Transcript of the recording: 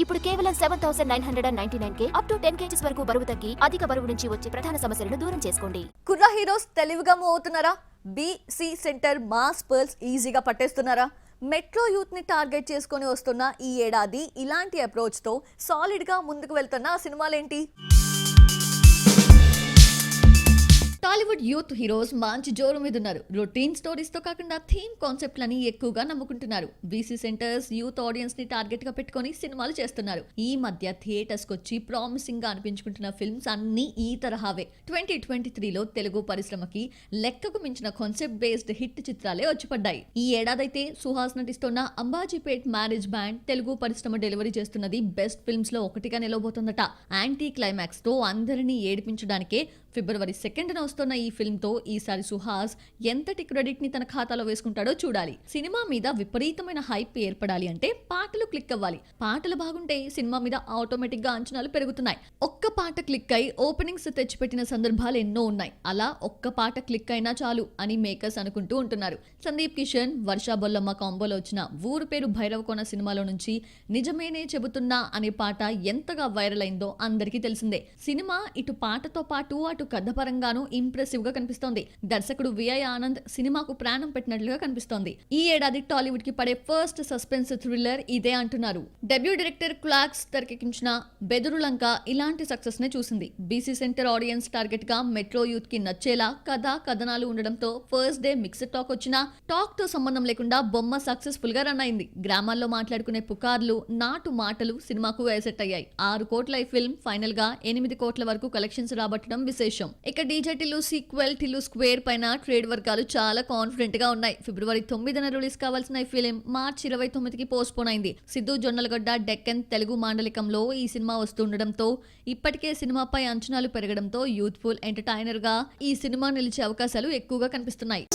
ఇప్పుడు కేవలం 7,999 up to 10 kgs వరకు బరువు తగ్గి అధిక బరువు నుంచి వచ్చే ప్రధాన సమస్యలను దూరం చేసుకోండి. కుర్రా హీరోస్ తెలివిగా మూవ్ అవుతున్నారా? బీసీ సెంటర్ మాస్ పర్ల్స్ ఈజీగా పట్టేస్తున్నారా? మెట్రో యూత్ ని టార్గెట్ చేసుకొని వస్తున్న ఈ ఏడాది ఇలాంటి అప్రోచ్ తో సాలిడ్ గా ముందుకు వెళ్తున్న సినిమాలేంటి? టాలీవుడ్ యూత్ హీరోస్ మంచి జోరు మీద ఉన్నారు. రొటీన్ స్టోరీస్ తో కాకుండా థీమ్ కాన్సెప్ట్లని ఎక్కువగా నమ్ముకుంటున్నారు. బీసీ సెంటర్స్ యూత్ ఆడియన్స్ ని టార్గెట్ గా పెట్టుకొని సినిమాలు చేస్తున్నారు. ఈ మధ్య థియేటర్స్ కొచ్చి ప్రామిసింగ్ గా అనిపించుకుంటున్న ఫిల్మ్స్ అన్ని ఈ తరహావే. 2023లో తెలుగు పరిశ్రమకి లెక్కకు మించిన కాన్సెప్ట్ బేస్డ్ హిట్ చిత్రాలే వచ్చిపడ్డాయి. ఈ ఏడాదైతే సుహాస్ నటిస్తున్న అంబాజీపేట్ మ్యారేజ్ బ్యాండ్ తెలుగు పరిశ్రమ డెలివరీ చేస్తున్నది బెస్ట్ ఫిల్మ్స్ లో ఒకటిగా నిలవబోతోందట. యాంటీ క్లైమాక్స్ తో అందరినీ ఏడిపించడానికే ఫిబ్రవరి 2న వస్తున్న ఈ ఫిల్మ్ తో ఈసారి సుహాస్ ఎంతటి క్రెడిట్ ని తన ఖాతాలో వేసుకుంటాడో చూడాలి. సినిమా మీద విపరీతమైన హైప్ ఏర్పడాలి అంటే పాటలు క్లిక్ అవ్వాలి. పాటలు బాగుంటే సినిమా మీద ఆటోమేటిక్ గా అంచనాలు పెరుగుతున్నాయి. ఒక్క పాట క్లిక్ అయి ఓపెనింగ్స్ తెచ్చిపెట్టిన సందర్భాలు ఎన్నో ఉన్నాయి. అలా ఒక్క పాట క్లిక్ అయినా చాలు అని మేకర్స్ అనుకుంటూ ఉంటున్నారు. సందీప్ కిషన్, వర్ష బొల్లమ్మ కాంబోలో వచ్చిన ఊరు పేరు భైరవకోన సినిమాలో నుంచి నిజమేనే చెబుతున్నా అనే పాట ఎంతగా వైరల్ అయిందో అందరికీ తెలిసిందే. సినిమా ఇటు పాటతో పాటు అటు కథ పరంగాను ఇంప్రెసివ్ గా కనిపిస్తోంది. దర్శకుడు విఐ ఆనంద్ సినిమాకు ప్రాణం పెట్టినట్లుగా కనిపిస్తోంది. ఈ ఏడాది టాలీవుడ్ కి పడే ఫస్ట్ సస్పెన్స్ థ్రిల్లర్ ఇదే అంటున్నారు. డెబ్యూ డైరెక్టర్ క్లాక్స్ తెరకెక్కించిన బెదురులంక ఇలాంటి సక్సెస్ నే చూసింది. బీసీ సెంటర్ ఆడియన్స్ టార్గెట్ గా మెట్రో యూత్ కి నచ్చేలా కథనాలు ఉండడంతో ఫస్ట్ డే మిక్స్డ్ టాక్ వచ్చినా టాక్ తో సంబంధం లేకుండా బొమ్మ సక్సెస్ఫుల్ గా రన్ అయింది. గ్రామాల్లో మాట్లాడుకునే పుకార్లు, నాటు మాటలు సినిమాకు వేసెట్ అయ్యాయి. 6 కోట్ల ఈ ఫిల్మ్ ఫైనల్ గా 8 కోట్ల వరకు కలెక్షన్స్ రాబట్టడం విశేషం. ఇక DJ Tillu sequel Tillu square పైన ట్రేడ్ వర్గాలు చాలా కాన్ఫిడెంట్ గా ఉన్నాయి. ఫిబ్రవరి 9న రిలీజ్ కావాల్సిన ఈ ఫిలిం మార్చి 29కి పోస్ట్ పోన్ అయింది. సిద్ధు జొన్నలగడ్డ డెక్కన్ తెలుగు మాండలికంలో ఈ సినిమా వస్తుండడంతో ఇప్పటికే సినిమాపై అంచనాలు పెరగడంతో యూత్ఫుల్ ఎంటర్టైనర్ గా ఈ సినిమా నిలిచే అవకాశాలు ఎక్కువగా కనిపిస్తున్నాయి.